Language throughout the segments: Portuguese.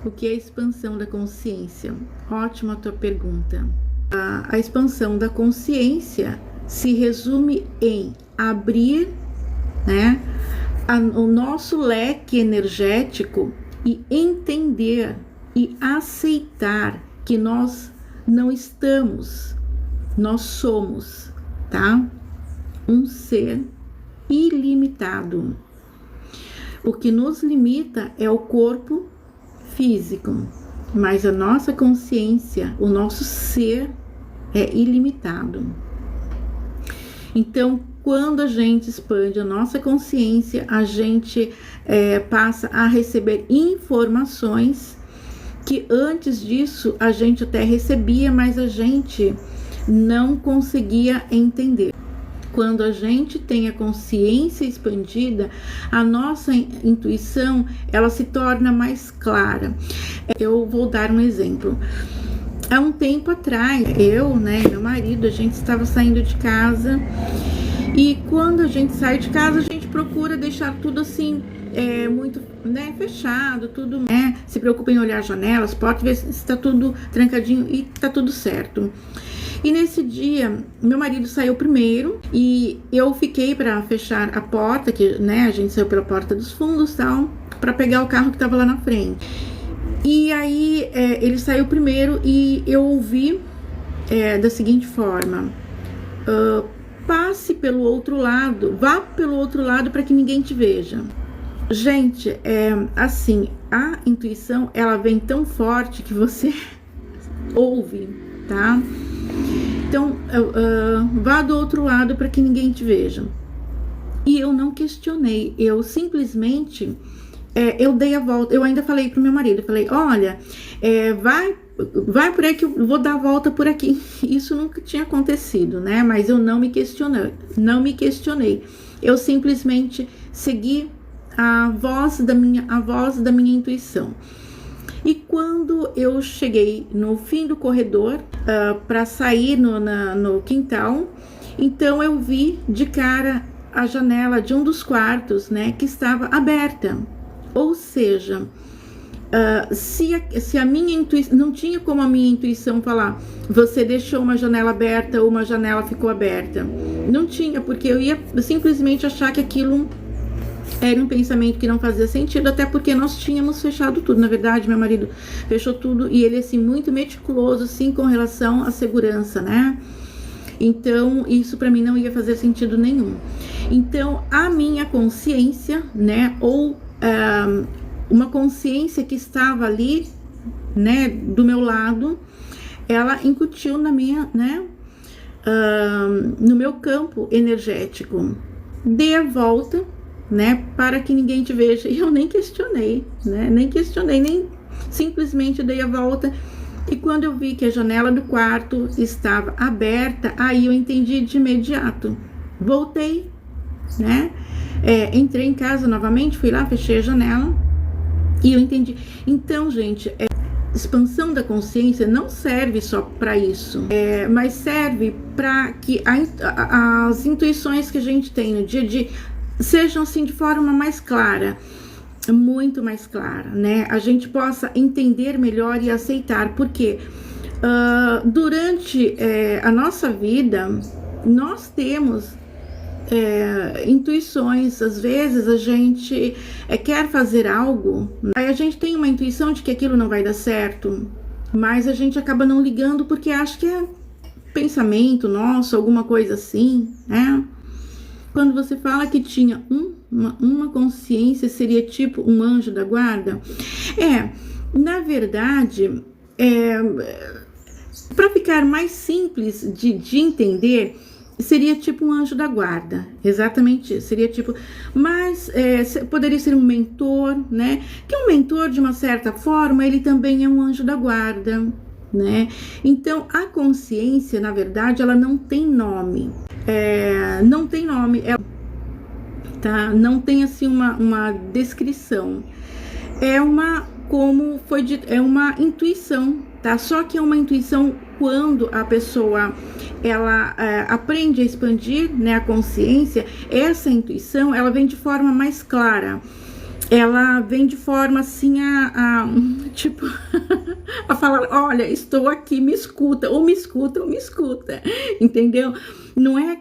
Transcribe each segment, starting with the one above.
O que é a expansão da consciência? Ótima a tua pergunta. A expansão da consciência se resume em abrir, né, o nosso leque energético e entender e aceitar que nós não estamos, nós somos, tá? Um ser ilimitado. O que nos limita é o corpo físico, mas a nossa consciência, o nosso ser é ilimitado. Então, quando a gente expande a nossa consciência, a gente passa a receber informações que antes disso a gente até recebia, mas a gente não conseguia entender. Quando a gente tem a consciência expandida, a nossa intuição, ela se torna mais clara. Eu vou dar um exemplo. Há um tempo atrás, eu, meu marido, a gente estava saindo de casa, e quando a gente sai de casa, a gente procura deixar tudo assim, muito, fechado, tudo, se preocupa em olhar janelas, portas, ver se está tudo trancadinho e está tudo certo. E nesse dia, meu marido saiu primeiro e eu fiquei para fechar a porta, que a gente saiu pela porta dos fundos, tal, para pegar o carro que estava lá na frente. E aí ele saiu primeiro e eu ouvi da seguinte forma: passe pelo outro lado, vá pelo outro lado para que ninguém te veja. Gente, assim, a intuição, ela vem tão forte que você ouve, tá? Então, vá do outro lado para que ninguém te veja. E eu não questionei, eu simplesmente, eu dei a volta. Eu ainda falei pro meu marido, eu falei, olha, vai por aí que eu vou dar a volta por aqui. Isso nunca tinha acontecido, mas eu não me questionei. Eu simplesmente segui a voz da minha intuição. E quando eu cheguei no fim do corredor, para sair no quintal, então eu vi de cara a janela de um dos quartos, que estava aberta. Ou seja, se a minha intuição, não tinha como a minha intuição falar, você deixou uma janela aberta ou uma janela ficou aberta. Não tinha, porque eu ia simplesmente achar que aquilo era um pensamento que não fazia sentido, até porque nós tínhamos fechado tudo. Na verdade, meu marido fechou tudo e ele, assim, muito meticuloso, assim, com relação à segurança, Então, isso para mim não ia fazer sentido nenhum. Então, a minha consciência, ou uma consciência que estava ali, do meu lado, ela incutiu na minha, no meu campo energético. Dê a volta, para que ninguém te veja. E eu nem questionei, nem simplesmente dei a volta. E quando eu vi que a janela do quarto estava aberta, aí eu entendi de imediato. Voltei, entrei em casa novamente, fui lá, fechei a janela e eu entendi. Então, gente, expansão da consciência não serve só para isso, mas serve para que as intuições que a gente tem no dia a dia sejam assim de forma mais clara, muito mais clara, a gente possa entender melhor e aceitar, porque durante a nossa vida nós temos intuições. Às vezes a gente quer fazer algo, aí a gente tem uma intuição de que aquilo não vai dar certo, mas a gente acaba não ligando porque acha que é pensamento nosso, alguma coisa assim, Quando você fala que tinha uma consciência, seria tipo um anjo da guarda? Na verdade, para ficar mais simples de entender, seria tipo um anjo da guarda, exatamente isso, seria tipo, mas poderia ser um mentor, que um mentor, de uma certa forma, ele também é um anjo da guarda, Então, a consciência, na verdade, ela não tem nome, não tem nome, não tem assim uma descrição, como foi dito, é uma intuição, só que é uma intuição quando a pessoa ela aprende a expandir, a consciência. Essa intuição, ela vem de forma mais clara, ela vem de forma assim tipo, a falar, olha, estou aqui, me escuta, ou me escuta, ou me escuta, entendeu? Não é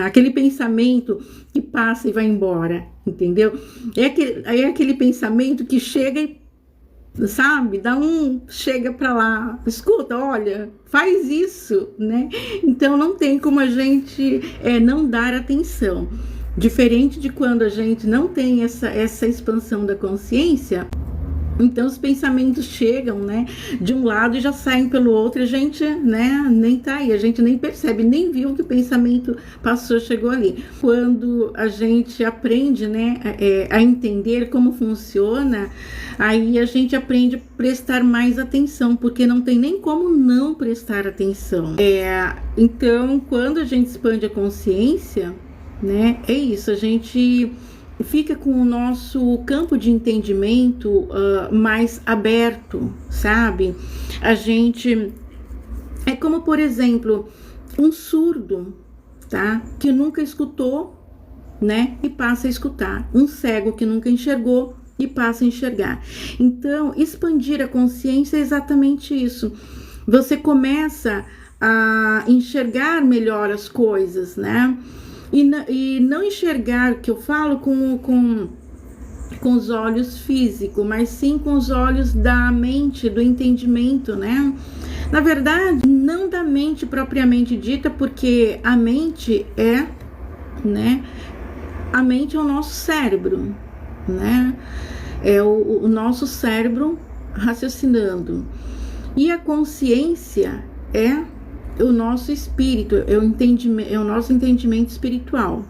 aquele pensamento que passa e vai embora, entendeu? É aquele pensamento que chega e, sabe, chega para lá, escuta, olha, faz isso, né? Então não tem como a gente não dar atenção. Diferente de quando a gente não tem essa expansão da consciência, então os pensamentos chegam, né, de um lado e já saem pelo outro, e a gente, né, nem tá aí, a gente nem percebe, nem viu que o pensamento passou, chegou ali. Quando a gente aprende, né, a entender como funciona, aí a gente aprende a prestar mais atenção, porque não tem nem como não prestar atenção. Então, quando a gente expande a consciência, né, é isso, a gente fica com o nosso campo de entendimento mais aberto, sabe? A gente é como, por exemplo, um surdo, tá? Que nunca escutou, né? E passa a escutar. Um cego que nunca enxergou e passa a enxergar. Então, expandir a consciência é exatamente isso. Você começa a enxergar melhor as coisas, né? E não enxergar, que eu falo, com os olhos físicos, mas sim com os olhos da mente, do entendimento, né? Na verdade, não da mente propriamente dita, porque a mente né? A mente é o nosso cérebro, né? É o nosso cérebro raciocinando. E a consciência é o nosso espírito, é o nosso entendimento espiritual.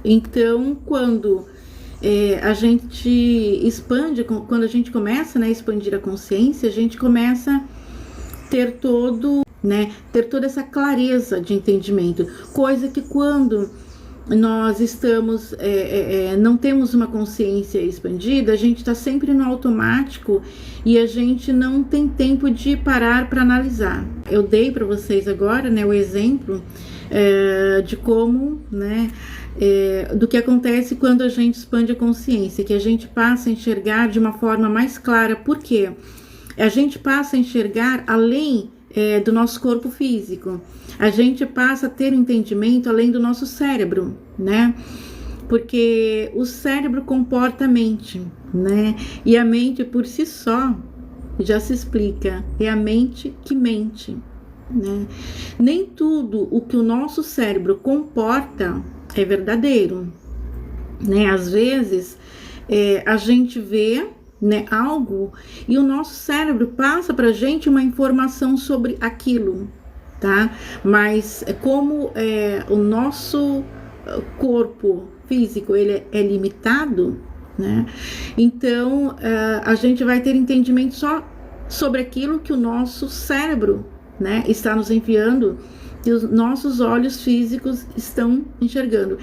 Então, quando a gente expande, quando a gente começa, né, a expandir a consciência, a gente começa a ter toda essa clareza de entendimento, coisa que quando nós estamos, não temos uma consciência expandida, a gente está sempre no automático e a gente não tem tempo de parar para analisar. Eu dei para vocês agora, né, o exemplo de como, né, do que acontece quando a gente expande a consciência, que a gente passa a enxergar de uma forma mais clara. Por quê? A gente passa a enxergar além do nosso corpo físico. A gente passa a ter entendimento além do nosso cérebro, né? Porque o cérebro comporta a mente, né? E a mente por si só já se explica. É a mente que mente, né? Nem tudo o que o nosso cérebro comporta é verdadeiro, né? Às vezes a gente vê, né, algo e o nosso cérebro passa pra gente uma informação sobre aquilo, tá? Mas como o nosso corpo físico ele é limitado, né? Então a gente vai ter entendimento só sobre aquilo que o nosso cérebro, né, está nos enviando, que os nossos olhos físicos estão enxergando.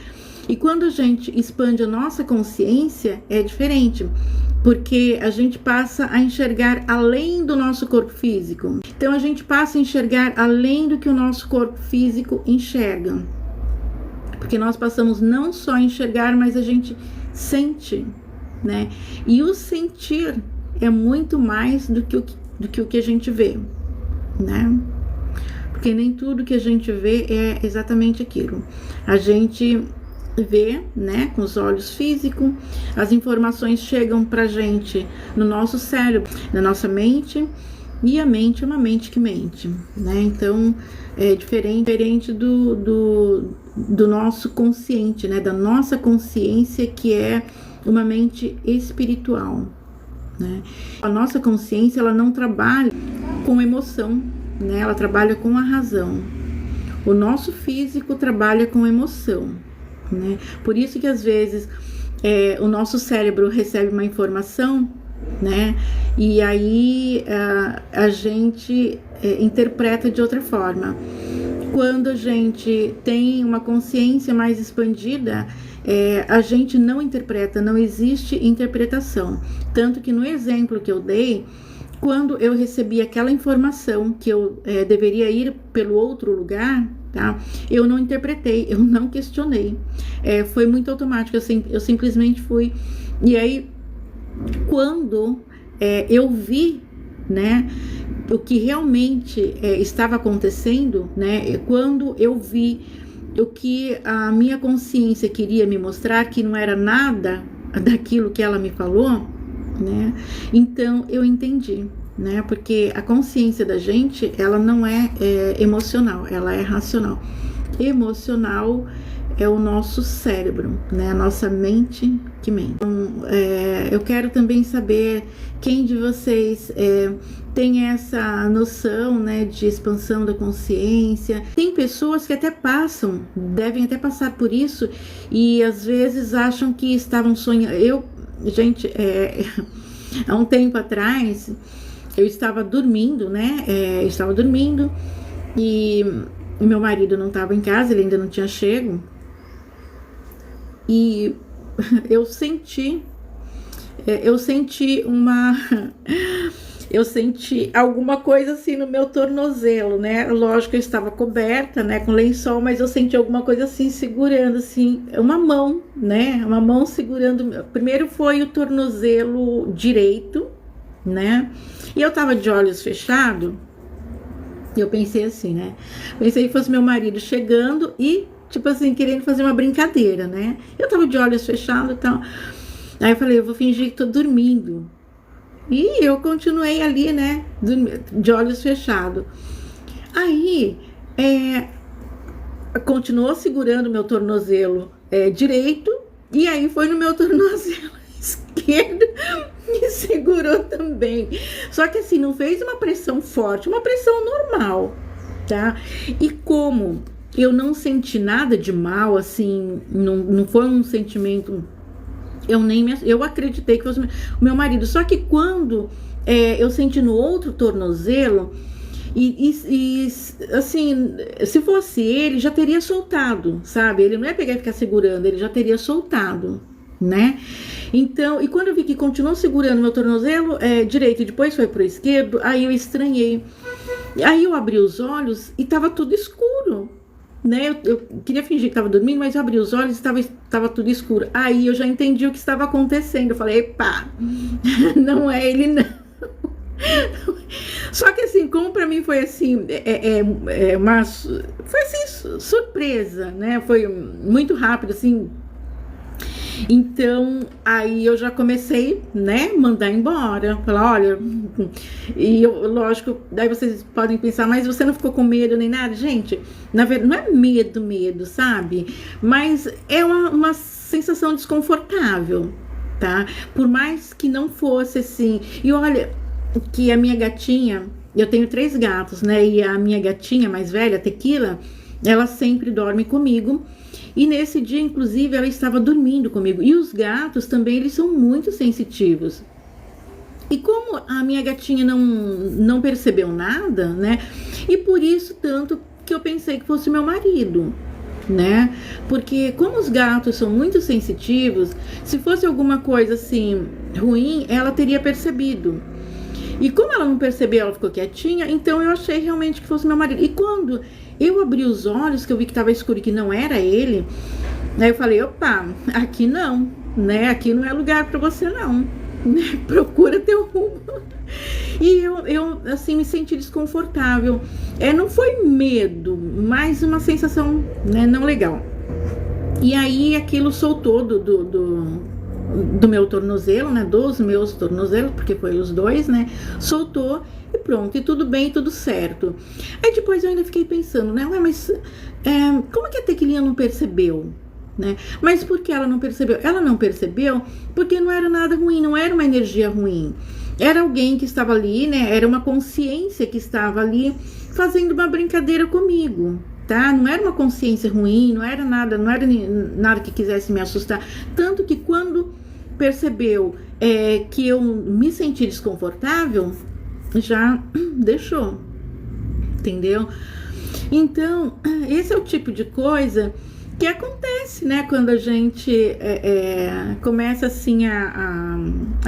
E quando a gente expande a nossa consciência, é diferente, porque a gente passa a enxergar além do nosso corpo físico. Então a gente passa a enxergar além do que o nosso corpo físico enxerga. Porque nós passamos não só a enxergar, mas a gente sente, né? E o sentir é muito mais do que o que a gente vê, né? Porque nem tudo que a gente vê é exatamente aquilo. A gente vê, né, com os olhos físicos, as informações chegam pra gente no nosso cérebro, na nossa mente, e a mente é uma mente que mente, né? Então é diferente do nosso consciente, né? Da nossa consciência, que é uma mente espiritual, né? A nossa consciência, ela não trabalha com emoção, né? Ela trabalha com a razão. O nosso físico trabalha com emoção, né? Por isso que às vezes o nosso cérebro recebe uma informação, né? E aí a gente interpreta de outra forma. Quando a gente tem uma consciência mais expandida, a gente não interpreta, não existe interpretação. Tanto que no exemplo que eu dei, quando eu recebi aquela informação que eu deveria ir pelo outro lugar, tá? Eu não interpretei, eu não questionei. Foi muito automático, eu simplesmente fui. E aí, quando eu vi, né, o que realmente estava acontecendo, né, quando eu vi o que a minha consciência queria me mostrar, que não era nada daquilo que ela me falou, né, então eu entendi, né, porque a consciência da gente, ela não é emocional, ela é racional. Emocional é o nosso cérebro, né? A nossa mente que mente. Então, eu quero também saber quem de vocês tem essa noção, né, de expansão da consciência. Tem pessoas que até passam, devem até passar por isso e às vezes acham que estavam sonhando. Gente, há um tempo atrás eu estava dormindo, né? Estava dormindo e meu marido não estava em casa, ele ainda não tinha chego. E eu senti alguma coisa assim no meu tornozelo, né? Lógico que eu estava coberta, né, com lençol, mas eu senti alguma coisa assim segurando, assim, uma mão, né? Uma mão segurando. Primeiro foi o tornozelo direito, né? E eu tava de olhos fechados. E eu pensei assim, né? Pensei que fosse meu marido chegando e, tipo assim, querendo fazer uma brincadeira, né? Eu tava de olhos fechados e tal. Aí eu falei, eu vou fingir que tô dormindo. E eu continuei ali, né? De olhos fechados. Aí, continuou segurando meu tornozelo direito. E aí foi no meu tornozelo esquerdo e segurou também. Só que assim, não fez uma pressão forte, uma pressão normal, tá? E como eu não senti nada de mal, assim, não foi um sentimento, eu acreditei que fosse o meu marido. Só que quando eu senti no outro tornozelo, e assim, se fosse ele, já teria soltado, sabe? Ele não ia pegar e ficar segurando, ele já teria soltado, né? Então, e quando eu vi que continuou segurando meu tornozelo direito e depois foi pro esquerdo, aí eu estranhei. Aí eu abri os olhos e tava tudo escuro, né? Eu queria fingir que tava dormindo, mas eu abri os olhos e tava tudo escuro. Aí eu já entendi o que estava acontecendo. Eu falei, epa, não é ele não. Só que assim, como pra mim foi assim, foi assim, surpresa, né? Foi muito rápido, assim. Então, aí eu já comecei, né, mandar embora, falar, olha, e eu, lógico, daí vocês podem pensar, mas você não ficou com medo nem nada? Gente, na verdade, não é medo, sabe? Mas é uma sensação desconfortável, tá? Por mais que não fosse assim, e olha, que a minha gatinha, eu tenho 3 gatos, né, e a minha gatinha mais velha, a Tequila, ela sempre dorme comigo. E nesse dia, inclusive, ela estava dormindo comigo. E os gatos também, eles são muito sensitivos. E como a minha gatinha não percebeu nada, né? E por isso tanto que eu pensei que fosse meu marido, né? Porque como os gatos são muito sensitivos, se fosse alguma coisa assim ruim, ela teria percebido. E como ela não percebeu, ela ficou quietinha, então eu achei realmente que fosse meu marido. E quando eu abri os olhos, que eu vi que estava escuro e que não era ele, aí eu falei, opa, aqui não, né? Aqui não é lugar para você não, né? Procura teu rumo. E eu assim, me senti desconfortável. Não foi medo, mas uma sensação, né, não legal. E aí aquilo soltou do meu tornozelo, né, dos meus tornozelos, porque foi os 2, né, soltou e pronto, e tudo bem, tudo certo. Aí depois eu ainda fiquei pensando, né, mas como que a Tequilinha não percebeu, né? Mas por que ela não percebeu? Ela não percebeu porque não era nada ruim, não era uma energia ruim. Era alguém que estava ali, né, era uma consciência que estava ali fazendo uma brincadeira comigo, tá? Não era uma consciência ruim, não era nada que quisesse me assustar. Tanto que quando percebeu que eu me senti desconfortável, já deixou, entendeu? Então, esse é o tipo de coisa que acontece, né? Quando a gente começa assim a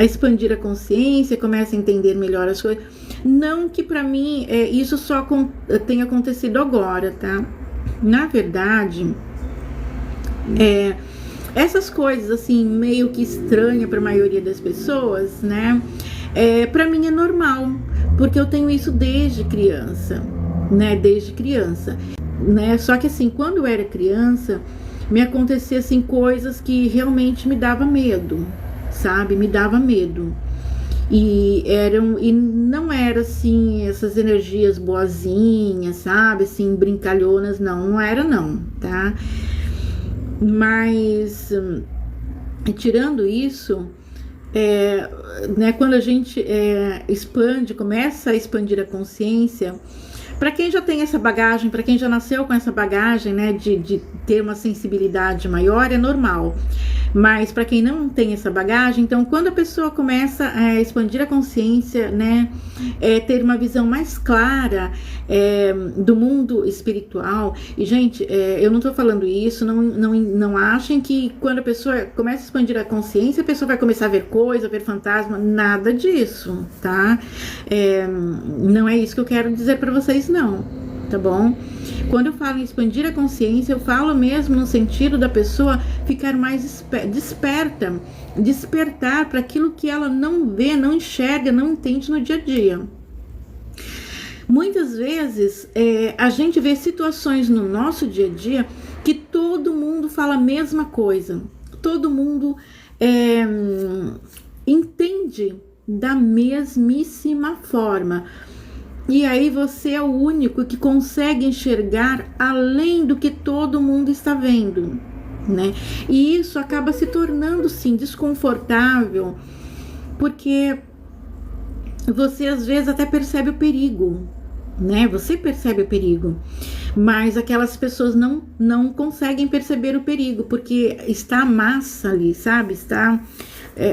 expandir a consciência, começa a entender melhor as coisas. Não que pra mim isso só tenha acontecido agora, tá? Na verdade, essas coisas assim, meio que estranha para a maioria das pessoas, né? Para mim é normal, porque eu tenho isso desde criança, né? Desde criança, né? Só que assim, quando eu era criança, me acontecia assim coisas que realmente me dava medo, sabe? Me dava medo. E não era assim essas energias boazinhas, sabe? Assim, brincalhonas, não era não, tá? Mas tirando isso, né, quando a gente começa a expandir a consciência, para quem já tem essa bagagem, para quem já nasceu com essa bagagem, né, de ter uma sensibilidade maior, é normal. Mas para quem não tem essa bagagem, então quando a pessoa começa a expandir a consciência, né, ter uma visão mais clara do mundo espiritual. E gente, eu não tô falando isso, não achem que quando a pessoa começa a expandir a consciência, a pessoa vai começar a ver coisa, a ver fantasma, nada disso, tá? Não é isso que eu quero dizer para vocês, não, tá bom? Quando eu falo em expandir a consciência, eu falo mesmo no sentido da pessoa ficar mais desperta, despertar para aquilo que ela não vê, não enxerga, não entende no dia a dia. Muitas vezes a gente vê situações no nosso dia a dia que todo mundo fala a mesma coisa, todo mundo entende da mesmíssima forma. E aí você é o único que consegue enxergar além do que todo mundo está vendo, né? E isso acaba se tornando, sim, desconfortável, porque você às vezes até percebe o perigo, né? Você percebe o perigo, mas aquelas pessoas não conseguem perceber o perigo, porque está a massa ali, sabe?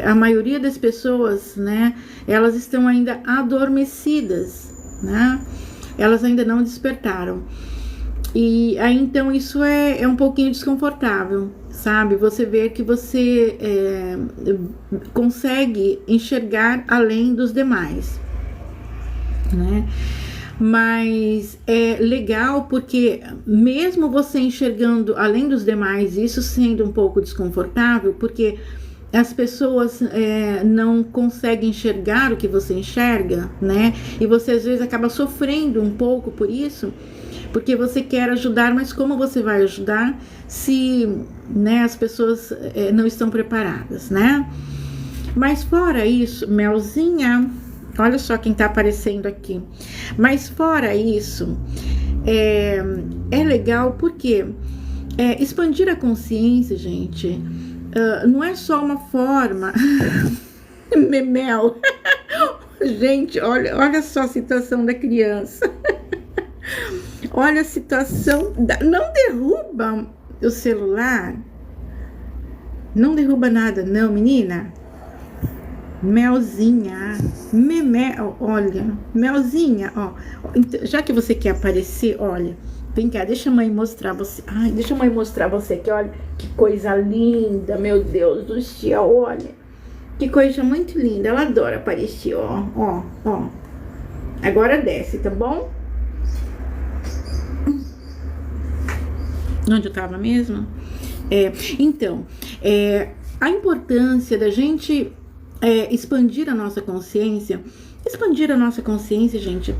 A maioria das pessoas, né? Elas estão ainda adormecidas, né? Elas ainda não despertaram. E aí então isso é um pouquinho desconfortável, sabe? Você vê que você consegue enxergar além dos demais, né? Mas é legal porque mesmo você enxergando além dos demais, isso sendo um pouco desconfortável, porque as pessoas não conseguem enxergar o que você enxerga, né? E você às vezes acaba sofrendo um pouco por isso, porque você quer ajudar, mas como você vai ajudar se, né, as pessoas não estão preparadas, né? Mas fora isso, Melzinha, olha só quem tá aparecendo aqui. Mas fora isso, é legal porque expandir a consciência, gente, não é só uma forma. Memel. Gente, olha só a situação da criança. Olha a situação. Não derruba o celular. Não derruba nada, não, menina. Melzinha. Memel, olha. Melzinha, ó. Já que você quer aparecer, olha. Vem cá, deixa a mãe mostrar você. Ai, deixa a mãe mostrar você que olha que coisa linda, meu Deus do céu, olha. Que coisa muito linda, ela adora aparecer, ó. Agora desce, tá bom? Onde eu tava mesmo? Então, a importância da gente expandir a nossa consciência. Expandir a nossa consciência, gente,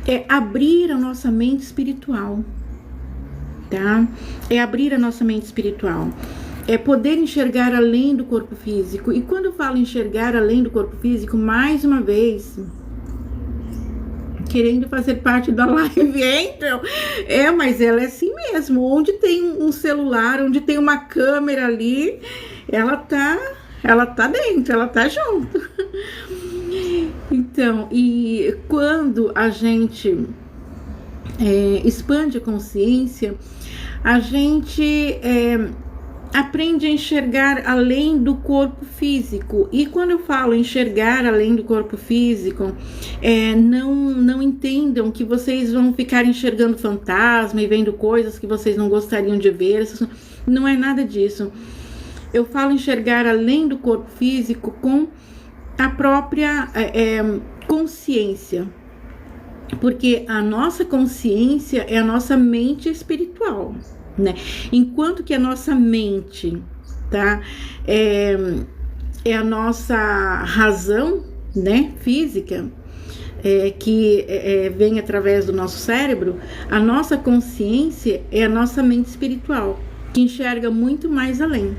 é abrir a nossa mente espiritual, tá? É abrir a nossa mente espiritual. É poder enxergar além do corpo físico. E quando eu falo enxergar além do corpo físico, mais uma vez, querendo fazer parte da live, então, mas ela é assim mesmo. Onde tem um celular, onde tem uma câmera ali, ela tá dentro, ela tá junto. Então, e quando a gente expande a consciência, a gente aprende a enxergar além do corpo físico. E quando eu falo enxergar além do corpo físico, não entendam que vocês vão ficar enxergando fantasma e vendo coisas que vocês não gostariam de ver. Não é nada disso. Eu falo enxergar além do corpo físico com a própria consciência, porque a nossa consciência é a nossa mente espiritual, né? Enquanto que a nossa mente tá? É a nossa razão, né, física, que vem através do nosso cérebro. A nossa consciência é a nossa mente espiritual, que enxerga muito mais além,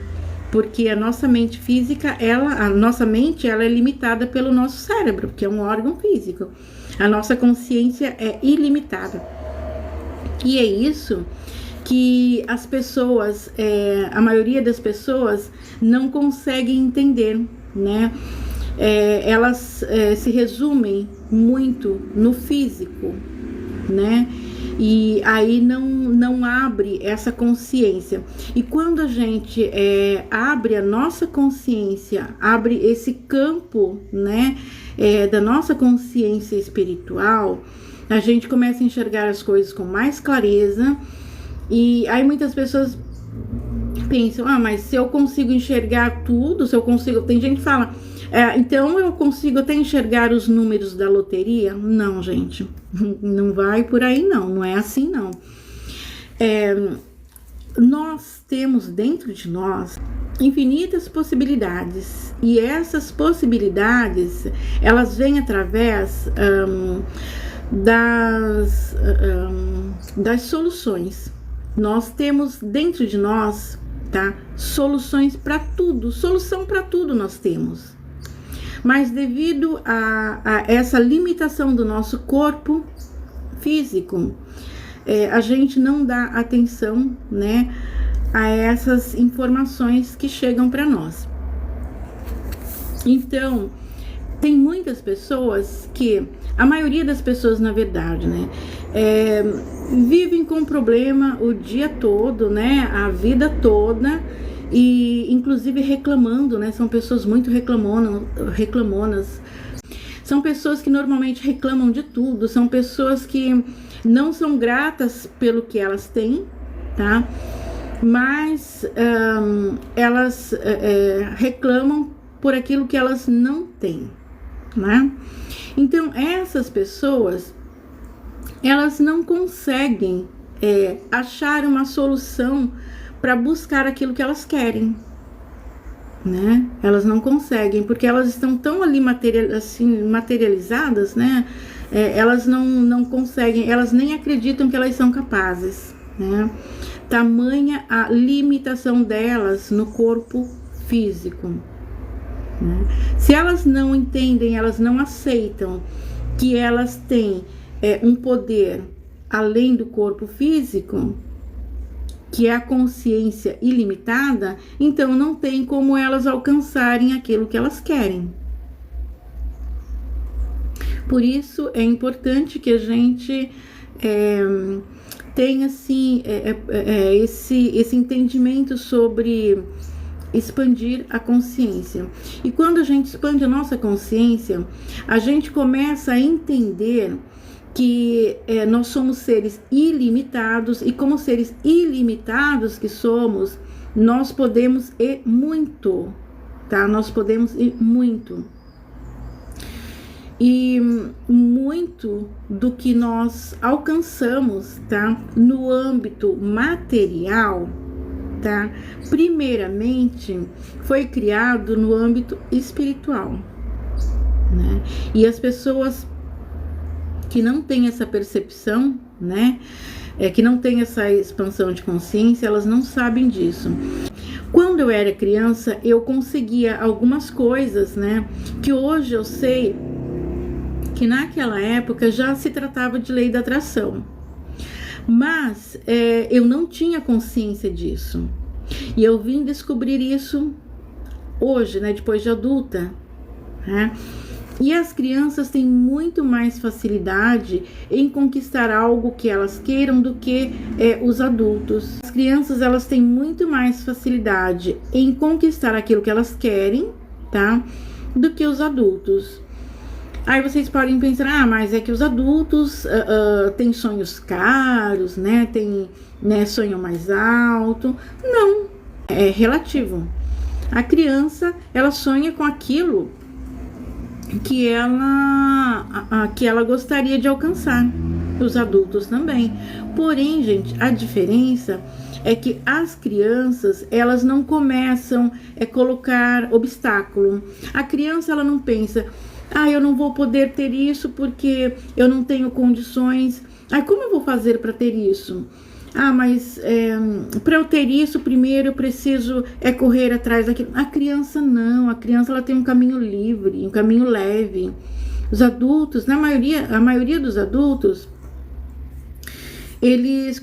porque a nossa mente física, a nossa mente, ela é limitada pelo nosso cérebro, que é um órgão físico. A nossa consciência é ilimitada. E é isso que as pessoas, a maioria das pessoas não conseguem entender, né? Elas se resumem muito no físico, né? E aí não abre essa consciência. E quando a gente abre a nossa consciência, abre esse campo, né, da nossa consciência espiritual, a gente começa a enxergar as coisas com mais clareza. E aí muitas pessoas pensam, mas se eu consigo enxergar tudo, se eu consigo... Tem gente que fala, então eu consigo até enxergar os números da loteria? Não, gente, não vai por aí não é assim não. Nós temos dentro de nós infinitas possibilidades, e essas possibilidades, elas vêm através das soluções. Nós temos dentro de nós, tá, soluções para tudo, solução para tudo nós temos. Mas devido a essa limitação do nosso corpo físico, a gente não dá atenção, né, a essas informações que chegam para nós. Então, tem muitas pessoas que, a maioria das pessoas, na verdade, né, vivem com problema o dia todo, né, a vida toda, e inclusive reclamando, né, são pessoas muito reclamonas, são pessoas que normalmente reclamam de tudo, são pessoas que não são gratas pelo que elas têm, tá, mas elas reclamam por aquilo que elas não têm, né? Então essas pessoas, elas não conseguem achar uma solução para buscar aquilo que elas querem, né? Elas não conseguem, porque elas estão tão ali materializadas, né? Elas não conseguem, elas nem acreditam que elas são capazes, né? Tamanha a limitação delas no corpo físico, né? Se elas não entendem, elas não aceitam que elas têm um poder além do corpo físico, que é a consciência ilimitada, então não tem como elas alcançarem aquilo que elas querem. Por isso é importante que a gente tenha assim, esse entendimento sobre expandir a consciência. E quando a gente expande a nossa consciência, a gente começa a entender que nós somos seres ilimitados, e como seres ilimitados que somos, nós podemos ir muito, tá? Nós podemos ir muito. E muito do que nós alcançamos, tá, no âmbito material, tá, primeiramente foi criado no âmbito espiritual, né? E as pessoas que não têm essa percepção, né, que não têm essa expansão de consciência, elas não sabem disso. Quando eu era criança, eu conseguia algumas coisas, né, que hoje eu sei que naquela época já se tratava de lei da atração, mas eu não tinha consciência disso, e eu vim descobrir isso hoje, né, depois de adulta, né? E as crianças têm muito mais facilidade em conquistar algo que elas queiram do que os adultos. As crianças, elas têm muito mais facilidade em conquistar aquilo que elas querem, tá, do que os adultos. Aí vocês podem pensar, mas é que os adultos têm sonhos caros, né? Tem, né, sonho mais alto. Não, é relativo. A criança, ela sonha com aquilo que ela gostaria de alcançar. os adultos também. Porém, gente, a diferença é que as crianças, elas não começam a colocar obstáculo. A criança, ela não pensa, eu não vou poder ter isso porque eu não tenho condições. Como eu vou fazer para ter isso? Mas para eu ter isso, primeiro eu preciso correr atrás daquilo. A criança não, a criança ela tem um caminho livre, um caminho leve. Os adultos, a maioria dos adultos,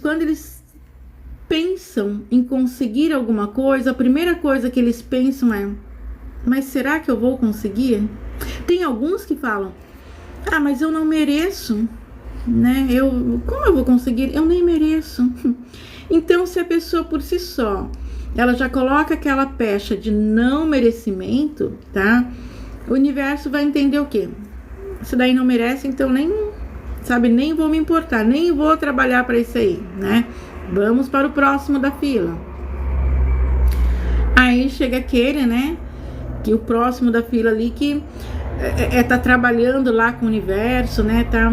quando eles pensam em conseguir alguma coisa, a primeira coisa que eles pensam é, mas será que eu vou conseguir? Tem alguns que falam, mas eu não mereço, né? Como eu vou conseguir? Eu nem mereço. Então, se a pessoa por si só, ela já coloca aquela pecha de não merecimento, tá? O universo vai entender o quê? Isso daí não merece, então nem vou me importar, nem vou trabalhar para isso aí, né? Vamos para o próximo da fila. Aí chega aquele, né? Que o próximo da fila ali que tá trabalhando lá com o universo, né? Tá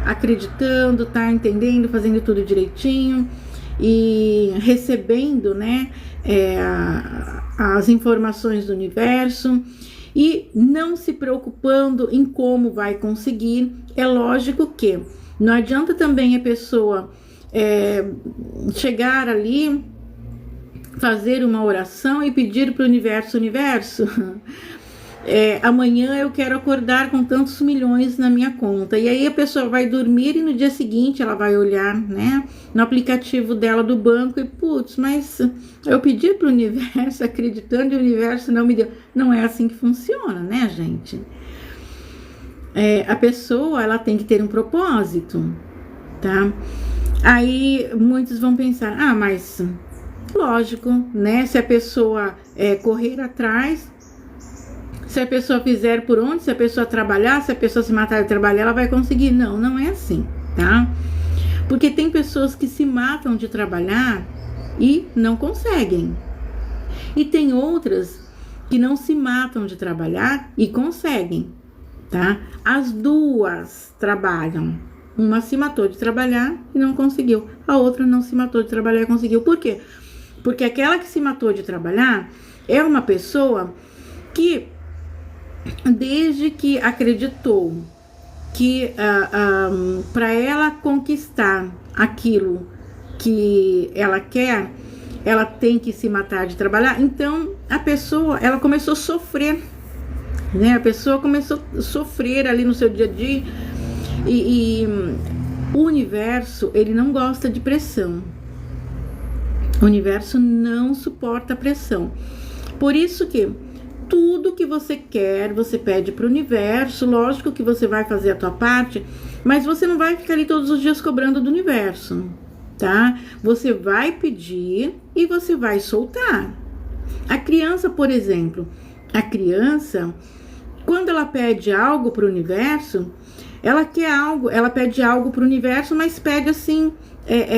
acreditando, tá entendendo, fazendo tudo direitinho e recebendo, né? As informações do universo e não se preocupando em como vai conseguir. É lógico que não adianta também a pessoa chegar ali, fazer uma oração e pedir para o universo, amanhã eu quero acordar com tantos milhões na minha conta. E aí a pessoa vai dormir e no dia seguinte ela vai olhar, né, no aplicativo dela do banco e mas eu pedi para o universo acreditando e o universo não me deu. Não é assim que funciona, né, gente? A pessoa, ela tem que ter um propósito, tá? Aí muitos vão pensar, mas lógico, né? Se a pessoa correr atrás, se a pessoa fizer por onde, se a pessoa trabalhar, se a pessoa se matar de trabalhar, ela vai conseguir. Não, não é assim, tá? Porque tem pessoas que se matam de trabalhar e não conseguem. E tem outras que não se matam de trabalhar e conseguem, tá? As duas trabalham. Uma se matou de trabalhar e não conseguiu. A outra não se matou de trabalhar e conseguiu. Por quê? Porque aquela que se matou de trabalhar é uma pessoa que, desde que acreditou que para ela conquistar aquilo que ela quer, ela tem que se matar de trabalhar. Então, a pessoa, ela começou a sofrer, né? A pessoa começou a sofrer ali no seu dia a dia. E o universo, ele não gosta de pressão. O universo não suporta pressão. Por isso que tudo que você quer, você pede para o universo. Lógico que você vai fazer a tua parte, mas você não vai ficar ali todos os dias cobrando do universo, tá? Você vai pedir e você vai soltar. A criança, por exemplo, quando ela pede algo para o universo, ela quer algo, ela pede algo para o universo, mas pede assim,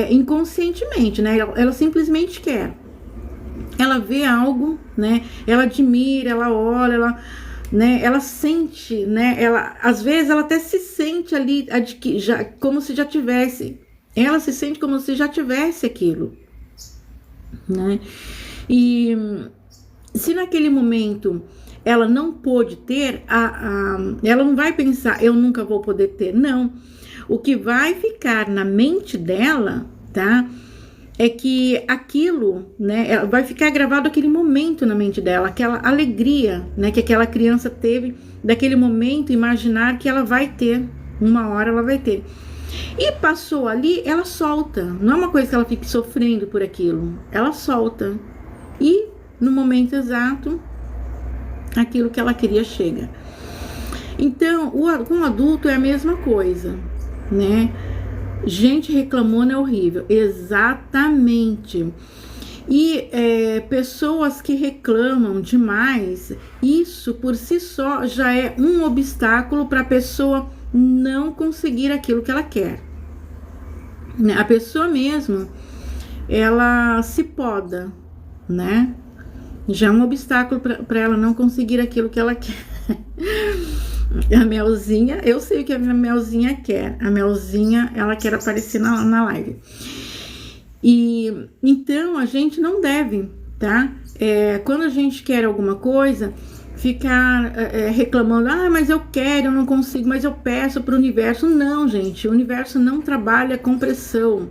inconscientemente, né? Ela simplesmente quer. Ela vê algo, né? Ela admira, ela olha, ela sente, né? Às vezes ela até se sente ali como se já tivesse. Ela se sente como se já tivesse aquilo, né? E se naquele momento ela não pôde ter, ela não vai pensar, eu nunca vou poder ter, não. O que vai ficar na mente dela, tá? É que aquilo, né? Vai ficar gravado aquele momento na mente dela, aquela alegria, né? Que aquela criança teve daquele momento, imaginar que ela vai ter, uma hora ela vai ter. E passou ali, ela solta. Não é uma coisa que ela fique sofrendo por aquilo. Ela solta. E no momento exato, aquilo que ela queria chega. Então, com o adulto é a mesma coisa, né? Gente reclamona é horrível. Exatamente. E pessoas que reclamam demais, isso por si só já é um obstáculo para a pessoa não conseguir aquilo que ela quer. A pessoa mesmo, ela se poda, né? Já é um obstáculo para ela não conseguir aquilo que ela quer. A Melzinha, eu sei o que a Melzinha quer. A Melzinha, ela quer aparecer na live. E então a gente não deve, tá? Quando a gente quer alguma coisa, ficar reclamando, mas eu quero, eu não consigo, mas eu peço para o universo. Não, gente, o universo não trabalha com pressão.